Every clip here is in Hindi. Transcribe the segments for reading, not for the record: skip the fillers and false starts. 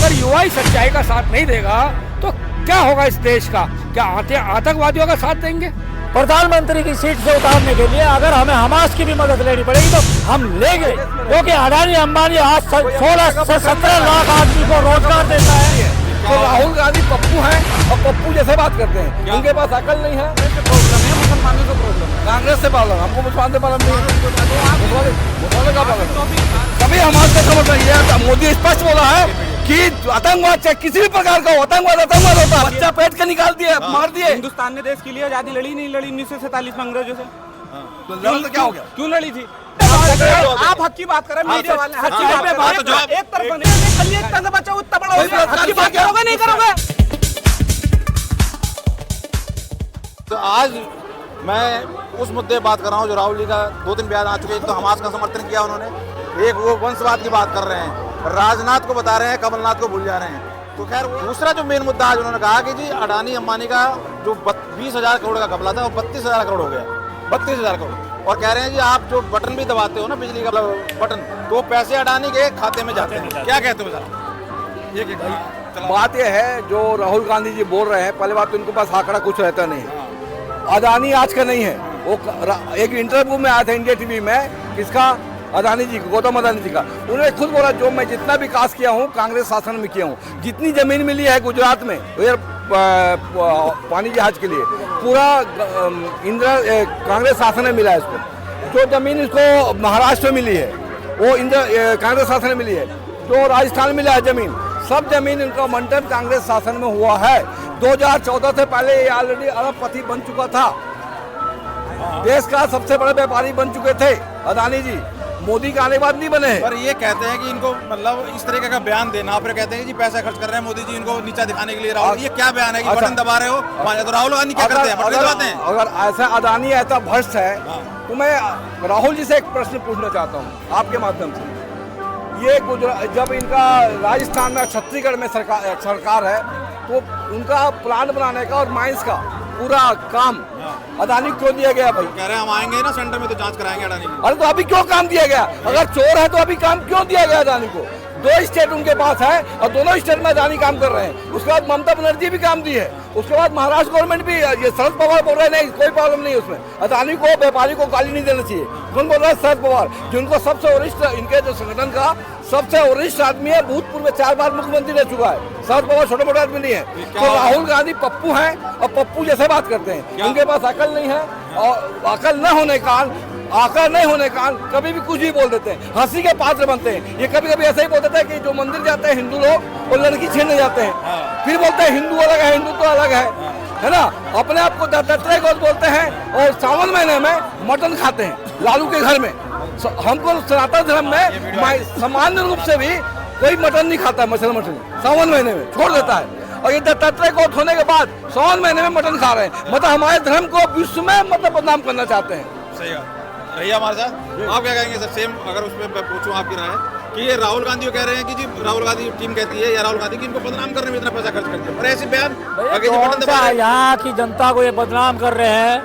अगर युवा ही सच्चाई का साथ नहीं देगा तो क्या होगा इस देश का? क्या आतंकवादियों का साथ देंगे? प्रधानमंत्री की सीट से उतारने के लिए अगर हमें हमास की भी मदद लेनी पड़ेगी तो हम लेंगे, क्योंकि अडानी अंबानी आज 16 से 17 लाख आदमी को रोजगार देता है। तो राहुल गांधी पप्पू हैं और पप्पू जैसे बात करते हैं, उनके पास अकल नहीं है। मुसलमानों से प्रॉब्लम, कांग्रेस से प्रॉब्लम, हमको मुसलमान से प्रॉब्लम नहीं है। मुसलमान का प्रॉब्लम कभी हमारे से समझ नहीं है। मोदी स्पष्ट बोला है कि आतंकवाद चाहे किसी भी प्रकार का हो, आतंकवाद आतंकवाद होता है। बच्चा पेट के निकाल दिया, मार दिए। हिंदुस्तान ने देश के लिए आजादी लड़ी नहीं लड़ी 1947 में अंग्रेजों से? तो क्या हो गया? क्यों लड़ी थी? आप हक की बात करें, मीडिया वाले हक की बात करें, एक तरफ नहीं, एक तरफ बच्चा उतना बड़ा हो गया, हक की बात करोगे नहीं करोगे? तो आज मैं उस मुद्दे बात कर रहा हूँ जो राहुल जी का 2-3 बयान आ चुके हैं। एक तो हमास का समर्थन किया उन्होंने, एक वो वंशवाद की बात कर रहे हैं, राजनाथ को बता रहे हैं, कमलनाथ को भूल जा रहे हैं। तो खैर दूसरा जो मेन मुद्दा आज उन्होंने कहा कि जी अडानी अंबानी का जो 20,000 करोड़ का घपला था वो 32,000 करोड़ हो गया, 32,000 करोड़। और कह रहे हैं जी आप जो बटन भी दबाते हो ना, बिजली का बटन, तो पैसे अडानी के खाते में जाते हैं। क्या कहते हो सर? बात यह है जो राहुल गांधी जी बोल रहे हैं, पहले बात तो इनके पास आंकड़ा कुछ रहता नहीं है। अडानी आज का नहीं है, वो एक इंटरव्यू में आया था इंडिया टीवी में, किसका? अडानी जी को, गौतम अडानी जी का। उन्होंने खुद बोला जो मैं जितना विकास किया हूँ कांग्रेस शासन में किया हूँ, जितनी जमीन मिली है गुजरात में पानी जहाज के लिए, पूरा कांग्रेस शासन में मिला है इसको। जो जमीन इसको महाराष्ट्र में मिली है वो कांग्रेस शासन में मिली है। जो राजस्थान में मिला है जमीन, सब जमीन इनका मंडन कांग्रेस शासन में हुआ है। 2014 से पहले ये ऑलरेडी अरबपति बन चुका था, देश का सबसे बड़े व्यापारी बन चुके थे अडानी जी। मोदी के आने के बाद नहीं बने हैं। पर ये कहते हैं कि इनको मतलब इस तरीके का बयान देना, फिर कहते हैं कि जी पैसा खर्च कर रहे हैं मोदी जी इनको नीचा दिखाने के लिए। राहुल, ये क्या बयान है कि बटन दबा रहे हो? तो राहुल गांधी क्या करते हैं? बटन दबाते हैं। अगर ऐसा अडानी ऐसा भ्रष्ट है तो मैं राहुल जी से एक प्रश्न पूछना चाहता हूँ आपके माध्यम से। ये गुजरात जब इनका राजस्थान में छत्तीसगढ़ में सरकार है तो उनका प्लान बनाने का और माइंस का पूरा काम अडानी क्यों दिया गया भाई? कह रहे हैं हम आएंगे ना सेंटर में तो जांच कराएंगे अडानी की। अरे तो अभी क्यों काम दिया गया? अगर चोर है तो अभी काम क्यों दिया गया अडानी को? 2 स्टेट उनके पास है और दोनों स्टेट में अडानी काम कर रहे हैं। उसके बाद ममता बनर्जी भी काम दी है, उसके बाद महाराष्ट्र गवर्नमेंट भी, ये शरद पवार बोल रहे हैं नहीं कोई प्रॉब्लम नहीं उसमें, अडानी को व्यापारी को गाली नहीं देना चाहिए। कौन बोल रहा है? शरद पवार, जिनको सबसे वरिष्ठ इनके जो संगठन का सबसे वरिष्ठ आदमी है, भूतपूर्व में 4 बार मुख्यमंत्री रह चुका है। शरद पवार छोटे मोटे आदमी नहीं है। तो राहुल गांधी पप्पू हैं और पप्पू जैसे बात करते हैं, उनके पास अकल नहीं है और अकल न होने का आकर नहीं होने का कभी भी कुछ भी बोल देते हैं, हंसी के पात्र बनते हैं। ये कभी कभी ऐसा ही बोलते थे कि जो मंदिर जाते हैं हिंदू लोग वो लड़की छेड़ने जाते हैं, फिर बोलते हैं हिंदू अलग है हिंदू तो अलग है ना। अपने आप को दत्तात्रेय गौर बोलते हैं और सावन महीने में मटन खाते हैं लालू के घर में। हमको सनातन धर्म में सामान्य रूप से भी कोई मटन नहीं खाता है, मछली सावन महीने में छोड़ देता है। और ये दत्तात्रेय गौर होने के बाद सावन महीने में मटन खा रहे हैं, मतलब हमारे धर्म को विश्व में मतलब बदनाम करना चाहते हैं। सही है रही हमारे साथ। आप क्या कहेंगे सर? सेम अगर उसमें पूछूं आपकी राय कि ये राहुल गांधी को कह रहे हैं कि जी राहुल गांधी टीम कहती है या राहुल गांधी की इनको बदनाम करने में इतना पैसा खर्च करते हैं, और ऐसे बयान यहाँ की जनता को ये बदनाम कर रहे हैं,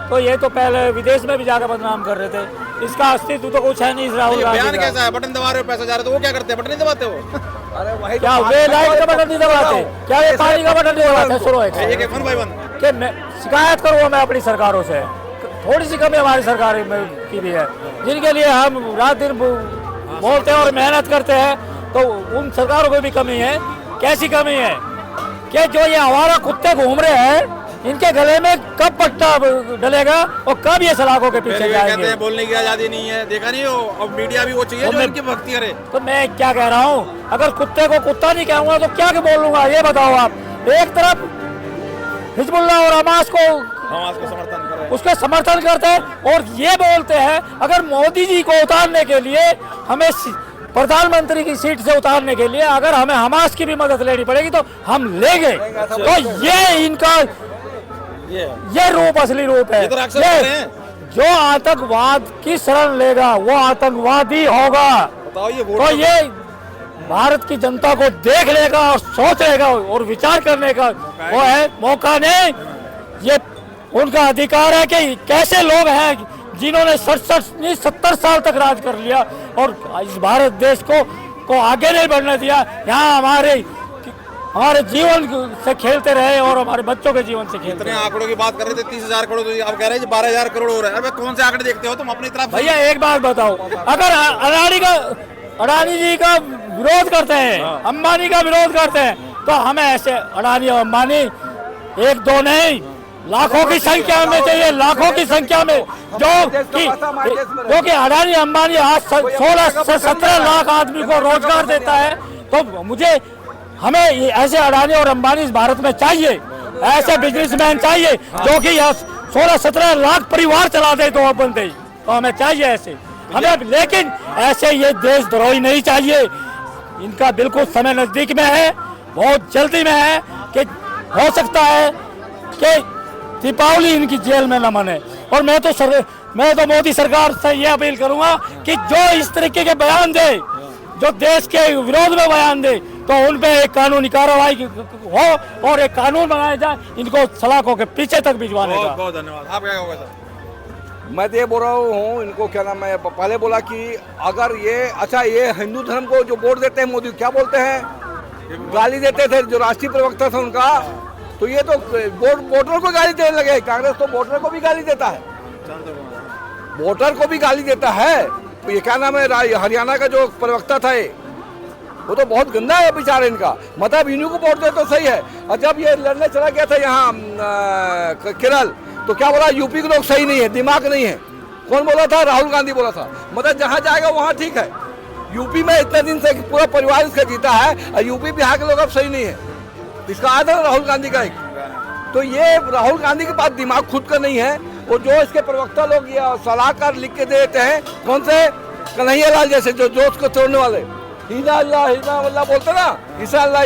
तो ये तो पहले विदेश में भी जाकर बदनाम कर रहे थे। इसका अस्तित्व तो कुछ है नहीं। राहुल गांधी बयान कैसा है? बटन दबा रहे हो पैसा जा रहा है, तो वो क्या करते हैं? बटन नहीं दबाते हो? अरे वही क्या वे लाइट का बटन नहीं दबाते? क्या ये पानी का बटन नहीं दबाते? सुनो एक 1 by 1 कि मैं शिकायत करूँगा मैं अपनी सरकारों से, थोड़ी सी कमी हमारी सरकार की भी है, जिनके लिए हम रात दिन बोलते हैं और मेहनत करते हैं, तो उन सरकारों को भी कमी है। कैसी कमी है कि जो ये आवारा कुत्ते घूम रहे हैं इनके गले में कब पट्टा डलेगा और कब ये सलाखों के पीछे जाएंगे? कहते हैं बोलने की आजादी नहीं है, देखा नहीं हो, अब मीडिया भी वो चाहिए जो इनकी भक्ति करे। तो मैं क्या कह रहा हूँ, अगर कुत्ते को कुत्ता नहीं कहूँगा तो क्या बोलूँगा ये बताओ आप। एक तरफ हिजबुल्लाह और हमास को समर्थन कर रहे हैं, उसके समर्थन करते हैं और ये बोलते हैं अगर मोदी जी को उतारने के लिए हमें प्रधानमंत्री की सीट से उतारने के लिए अगर हमें हमास की भी मदद लेनी पड़ेगी तो हम लेंगे। तो ये इनका ये रूप असली रूप है। ये जो आतंकवाद की शरण लेगा वो आतंकवादी होगा। तो ये भारत की जनता को देख लेगा और सोच लेगा और विचार करने का वो है मौका नहीं। ये उनका अधिकार है कि कैसे लोग हैं जिन्होंने 70 साल तक राज कर लिया और इस भारत देश को को आगे नहीं बढ़ने दिया। यहाँ हमारे जीवन से खेलते रहे और हमारे बच्चों के जीवन से खेलते इतने रहे। आंकड़ों की बात कर रहे थे 30,000 करोड़, तो अब कह रहे हैं 12,000 करोड़ हो रहा है। अबे कौन से आंकड़े देखते हो तुम अपनी तरफ? भैया एक बात बताओ, अगर अडानी जी का विरोध करते हैं, अंबानी का विरोध करते हैं, तो हमें ऐसे अडानी और अंबानी एक दो नहीं लाखों की संख्या में चाहिए, लाखों की संख्या में, जो कि अडानी अंबानी आज 16 से 17 लाख आदमी को रोजगार देता है। तो हमें ऐसे अडानी और अंबानी इस भारत में चाहिए, ऐसे बिजनेसमैन चाहिए जो कि 16-17 लाख परिवार चला दे तो बंदे, तो हमें चाहिए ऐसे हमें। लेकिन ऐसे ये देशद्रोही नहीं चाहिए। इनका बिल्कुल समय नजदीक में है, बहुत जल्दी में है कि हो सकता है कि दीपावली इनकी जेल में न मने। और मैं तो मोदी सरकार से ये अपील करूंगा कि जो इस तरीके के बयान दे, जो देश के विरोध में बयान दे, तो उन पे एक कानूनी कार्रवाई हो और एक कानून बनाया जाए इनको सलाखों के पीछे तक भिजवाने का। बहुत धन्यवाद। आप क्या कहोगे सर? मैं तो ये बोल रहा हूँ इनको, क्या नाम है, पहले बोला कि अगर ये अच्छा ये हिंदू धर्म को जो वोट देते हैं मोदी, क्या बोलते हैं, गाली देते थे जो राष्ट्रीय प्रवक्ता था उनका, तो ये तो वोटर को गाली देने लगे। कांग्रेस तो वोटर को भी गाली देता है, वोटर को भी गाली देता है। तो ये क्या नाम है, हरियाणा का जो प्रवक्ता था ये, वो तो बहुत गंदा है विचार इनका। मतलब इन्हीं को वोट दे तो सही है। और जब ये लड़ने चला गया था यहाँ केरल, तो क्या बोला, यूपी के लोग सही नहीं है, दिमाग नहीं है। कौन बोला था? राहुल गांधी बोला था। मतलब जहाँ जाएगा वहाँ ठीक है। यूपी में इतने दिन से पूरा परिवार इसका जीता है और यूपी बिहार के लोग अब सही नहीं है। इसका आया था राहुल गांधी का एक। तो ये राहुल गांधी के पास दिमाग खुद का नहीं है। वो जो इसके प्रवक्ता लोग या सलाहकार लिख के देते हैं, कौन से कन्हैया लाल जैसे जो जोश को तोड़ने वाले, हीना अल्लाह बोलते ना, ईसा अल्लाह,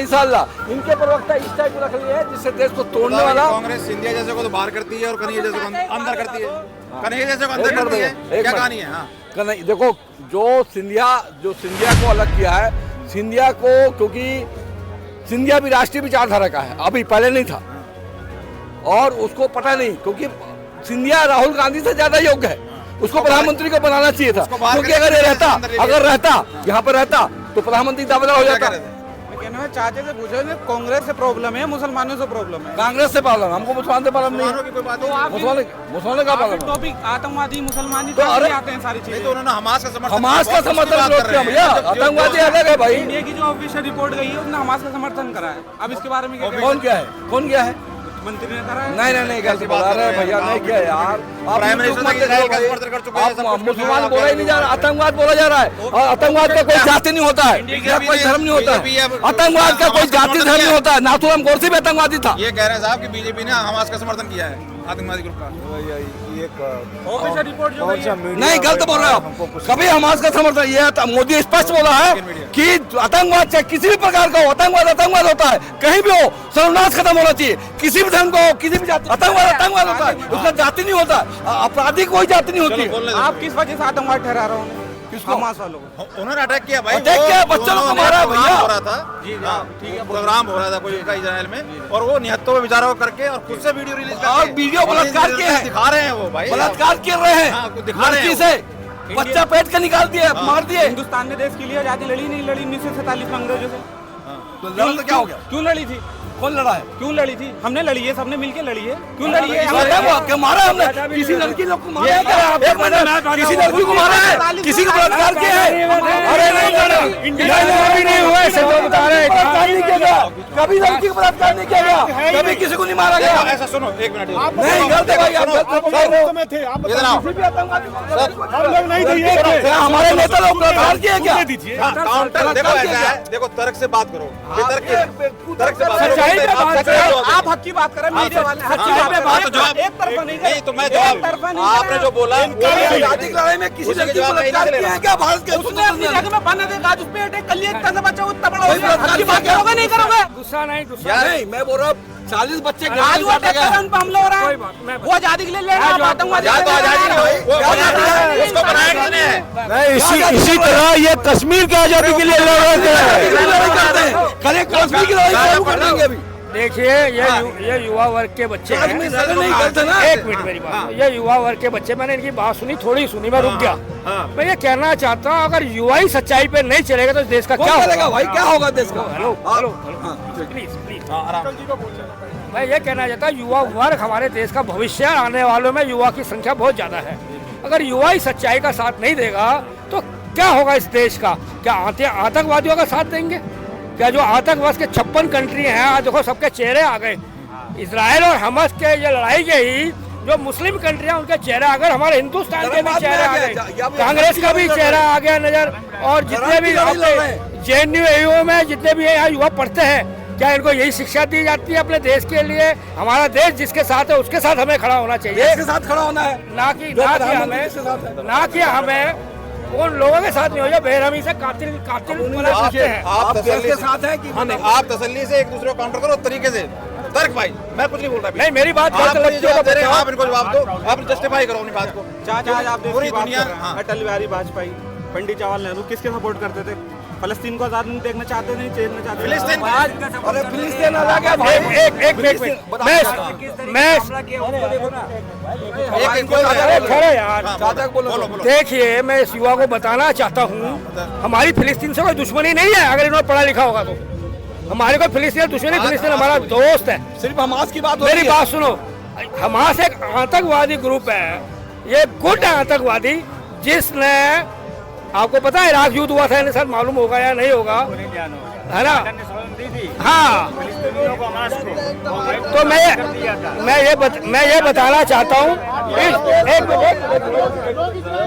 इनके प्रवक्ता इस टाइप को रख लिए हैं जिससे देश को तोड़ने वाला। कांग्रेस सिंधिया जैसे को तो बाहर करती है और कन्हैया जैसे को अंदर करती है, कन्हैया जैसे को अंदर करती है। क्या कहानी है? हाँ, देखो जो सिंधिया को अलग किया है, सिंधिया को, क्योंकि सिंधिया भी राष्ट्रीय विचारधारा का है, अभी पहले नहीं था और उसको पता नहीं, क्योंकि सिंधिया राहुल गांधी से ज्यादा योग्य है। उसको प्रधानमंत्री को बनाना चाहिए था, क्योंकि अगर रहता यहाँ पर रहता तो प्रधानमंत्री दावेदार हो जाता। चाचा से पूछो, कांग्रेस से प्रॉब्लम है, मुसलमानों से प्रॉब्लम है? कांग्रेस से प्रॉब्लम, हमको मुसलमान से प्रॉब्लम नहीं है। मुसलमान का प्रॉब्लम, टॉपिक आतंकवादी मुसलमानी तो अरे आते हैं सारी चीजें। तो उन्होंने हमास का समर्थन किया भैया। आतंकवादी अलग है भाई। इंडिया की जो ऑफिशियल रिपोर्ट गई है उसने हमास का समर्थन करा है। अब इसके बारे में कौन किया है? मंत्री ने करा है। नहीं गलती बोला रहे भैया, नहीं किया यार। प्राइम मिनिस्टर मुसलमान बोला ही नहीं जा रहा, आतंकवाद बोला जा रहा है। और आतंकवाद का कोई जाति नहीं होता है, कोई धर्म नहीं होता है। आतंकवाद का कोई जाति धर्म नहीं होता है। नाथुराम गोडसे भी आतंकवादी था। ये कह रहे हैं साहब कि बीजेपी ने हमास का समर्थन किया है, आतंकवादी ग्रुप का। ऑफिशियल रिपोर्ट जो गई है। नहीं, गलत बोल रहे हो आप। कभी हमास का समर्थन, ये मोदी स्पष्ट बोला है कि आतंकवाद चाहे किसी भी प्रकार का हो, आतंकवाद होता है, कहीं भी हो, सर्वनाश खत्म होना चाहिए। किसी भी धर्म को हो, किसी भी जाति, आतंकवाद होता है, उसका जाति नहीं होता। अपराधी कोई जाति नहीं होती है। आप किस वजह से आतंकवाद ठहरा रहे हो? किसको? हमास वालों को। उन्होंने अटैक किया भाई, अटैक किया, बच्चों को मारा भैया। हो रहा था जी, ठीक है, प्रोग्राम हो रहा था कोई उनका इजराइल में, और वो निहत्तों में बेचारों को करके और खुद से वीडियो रिलीज करके और वीडियो बलात्कार किए हैं, दिखा रहे हैं वो भाई, बलात्कार कर रहे हैं, दिखा रहे हैं से बच्चा पेट का निकाल दिया, मार दिए। हिंदुस्तान ने देश के लिए आजादी लड़ी नहीं लड़ी 1947 में अंग्रेजों से? तो क्या हो गया? क्यों लड़ी थी? कौन लड़ा है? क्यों लड़ी थी? हमने लड़ी है, सबने मिलके लड़ी है। क्यों लड़ी है? मारा हमने किसी लड़की लोग को मारा है क्या? एक मिनट, किसी लड़की को मारा है? किसी को बलात्कार किया है? अरे नहीं हुआ, ऐसे तो बता रहे हैं। कभी लड़की को बलात्कार नहीं किया गया, कभी किसी को नहीं मारा गया। ऐसा सुनो, एक मिनट, नहीं गलत है भाई, आप इधर आओ। हमारे नेता लोग बलात्कार किए क्या? काउंटर देखो, ऐसा है, देखो तर्क से बात करो, तर्क से बात करो। आप हक की बात करें, मीडिया वाले हक की बात जवाब एक तरफा नहीं, तो मैं जवाब, आपने जो बोला आजादी की लड़ाई में किसी लड़की को बलात्कार किया है क्या? भारत के उसने अपनी जगह में बना देगा, उस पे अटैक कर लिया, इतना सा बच्चा उतना बड़ा हो गया। हक की बात करोगे नहीं करोगे? गुस्सा नहीं नहीं, मैं बोल रहा हूँ 40 बच्चे आज वो अटैक कर उन पे हमला हो रहा है, वो आजादी के लिए लड़ रहा है, आतंकवादी उसको बनाया किसने है? इसी तरह ये कश्मीर की आजादी के लिए लड़ रहे थे। कश्मीर की लड़ाई कर देंगे अभी। देखिए ये युवा वर्ग के बच्चे हैं। एक मिनट मेरी बात, ये युवा वर्ग के बच्चे, मैंने इनकी बात सुनी, थोड़ी सुनी, मैं रुक गया। मैं ये कहना चाहता हूँ, अगर युवा ही सच्चाई पे नहीं चलेगा तो इस देश का क्या होगा भाई? क्या होगा देश का? हेलो हेलो प्लीज प्लीज, मैं ये कहना चाहता हूँ, युवा वर्ग हमारे देश का भविष्य, आने वालों में युवा की संख्या बहुत ज्यादा है। अगर युवा ही सच्चाई का साथ नहीं देगा तो क्या होगा इस देश का? क्या आतंकवादियों का साथ देंगे? क्या जो आतंकवाद के 56 कंट्री हैं, आज देखो सबके चेहरे आ गए। इजराइल और हमास के ये लड़ाई के ही जो मुस्लिम कंट्रियां, उनके चेहरे आ गए, हमारे हिंदुस्तान के भी चेहरे आ गए, कांग्रेस का भी चेहरा आ गया नजर। और जितने भी JNU में जितने भी यहाँ युवा पढ़ते हैं, क्या इनको यही शिक्षा दी जाती है अपने देश के लिए? हमारा देश जिसके साथ है उसके साथ हमें खड़ा होना चाहिए, देश के साथ खड़ा होना है, ना कि हमें उन लोगों के साथ नहीं हो जाए बेरहमी से कातिल बनाते हैं। आप देश के साथ हैं कि आप तसल्ली से एक दूसरे को काउंटर करो तरीके से। तर्क भाई, मैं कुछ नहीं बोल रहा। नहीं, मेरी बात आप मुझे जवाब दे रहे हैं, आप इनको जवाब दो, आप जस्टिफाई करो अपनी बात को। आज आप पूरी दुनिया, अटल बिहारी वाजपेयी, पंडित जवाहरलाल नेहरू किसके सपोर्ट करते थे? फलस्तीन को आजाद नहीं देखना चाहते, नहीं देखना चाहते। फिलिस्तीन, अरे फिलिस्तीन आ गया भाई। एक बोलो। देखिए, मैं इस युवा को बताना चाहता हूँ, हमारी फिलिस्तीन से कोई दुश्मनी नहीं है। अगर इन्होंने पढ़ा लिखा होगा तो हमारे कोई फिलिस्तीन दुश्मनी, फिलिस्तीन हमारा दोस्त है। सिर्फ हमास की बात, मेरी बात सुनो, हमास एक आतंकवादी ग्रुप है, ये गुट आतंकवादी, जिसने, आपको पता है इराक युद्ध हुआ था, इन्हें सर मालूम होगा या नहीं होगा, है ना? हाँ, तो मैं ये बताना चाहता हूँ,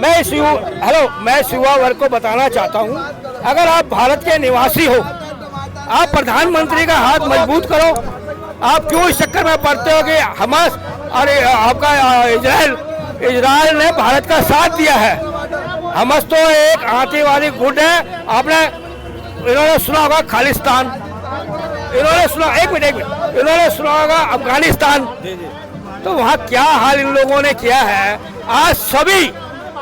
मैं इस युवा वर्ग को बताना चाहता हूँ, अगर आप भारत के निवासी हो, आप प्रधानमंत्री का हाथ मजबूत करो। आप क्यों इस चक्कर में पड़ते हो कि हमास और आपका इजराइल ने भारत का साथ दिया है? हमास तो एक आतंकवादी गुट है। आपने इन्होंने सुना होगा खालिस्तान, इन्होंने सुना, एक मिनट, इन्होंने सुना होगा अफगानिस्तान। तो वहाँ क्या हाल इन लोगों ने किया है? आज सभी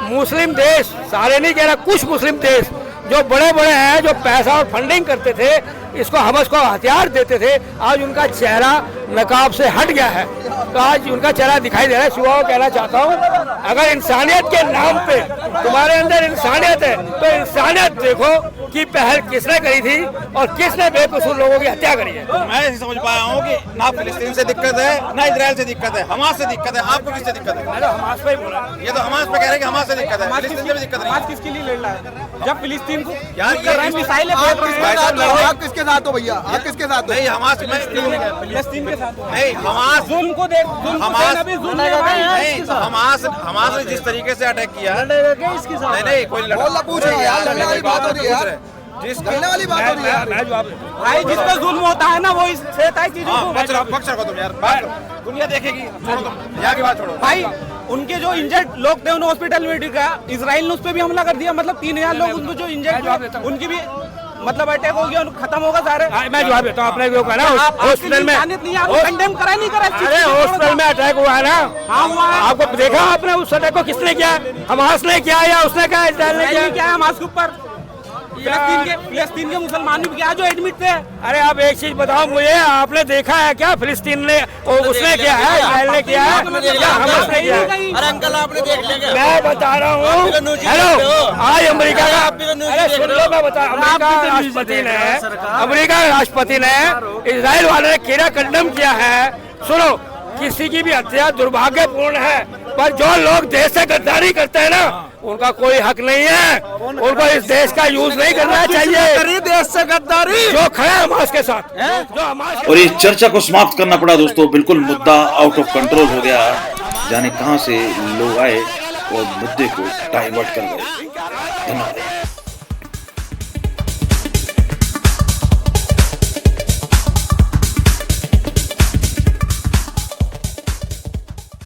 मुस्लिम देश, सारे नहीं कह रहा, कुछ मुस्लिम देश जो बड़े बड़े हैं, जो पैसा और फंडिंग करते थे, इसको हमास को हथियार देते थे, आज उनका चेहरा नकाब से हट गया है। तो आज उनका चेहरा दिखाई दे रहा है। युवाओं को कहना चाहता हूँ, अगर इंसानियत के नाम पे तुम्हारे अंदर इंसानियत है तो इंसानियत देखो कि पहल किसने करी थी और किसने बेकसूर लोगों की हत्या करी है। मैं ऐसे समझ पाया हूँ कि ना फिलिस्तीन से दिक्कत है, ना इजराइल से दिक्कत है, हमास से दिक्कत है। आपको किससे दिक्कत है? मैं तो हमास पे ही बोला। ये तो हमास पे कह रहे हैं कि हमास से दिक्कत है, फिलिस्तीन से भी दिक्कत नहीं। आज किसके लिए लड़ रहा है? जब फिलिस्तीन को यार ये मिसाइलें आप किसके साथ हो भैया? आप किसके साथ हो? नहीं, हमास फिलिस्तीन के साथ नहीं, हमास जुल्म को देख, हमास ने जिस तरीके से अटैक किया, नहीं कोई लड़ने वाली बात हो रही है, लड़ने वाली बात हो रही है। भाई जिस पर जुल्म होता है ना, वो इससे तय चीजों को पक्ष रखो तुम यार, दुनिया देखेगी, छोड़ो तुम यहाँ की बात छोड़ो। भाई उनके जो इंजर्ड लोग थे उन्हें हॉस्पिटल में गया, इजराइल ने उस पर भी हमला कर दिया। मतलब 3000 लोग उनको जो इंजर्ड, उनकी भी मतलब अटैक हो गया, खत्म होगा सारे। मैं जवाब देता हूँ, आपने जो कहा ना हॉस्पिटल में, कंडेम करा नहीं करा, अरे हॉस्पिटल में अटैक हुआ है ना? हाँ हुआ है। आपको देखा आपने उस अटैक को किसने किया? हमास ने किया या उसने किया? इजराइल ने किया? क्या है हमास के ऊपर? फिलिस्तीन के मुसलमान भी क्या जो एडमिट थे। अरे आप एक चीज बताओ मुझे, आपने देखा है क्या फिलिस्तीन ने उसने किया है, इजराइल ने किया है या हमास ने किया है? अरे अंकल आपने देख लिया। मैं बता रहा हूँ, हेलो, आज अमेरिका का, अरे सुन लो, मैं बता, अमेरिका राष्ट्रपति ने इजराइल वाले ने किया कंडम किया है। सुनो, किसी की भी हत्या दुर्भाग्यपूर्ण है, पर जो लोग देश से गद्दारी करते हैं ना, उनका कोई हक नहीं है, उनको इस देश का यूज नहीं करना चाहिए। देश से गद्दारी जो खड़ा है हमास के साथ, जो हमास। और इस चर्चा को समाप्त करना पड़ा दोस्तों, बिल्कुल मुद्दा आउट ऑफ कंट्रोल हो गया, जाने कहां से लोग आए और मुद्दे को डाइवर्ट कर गए। धन्यवाद।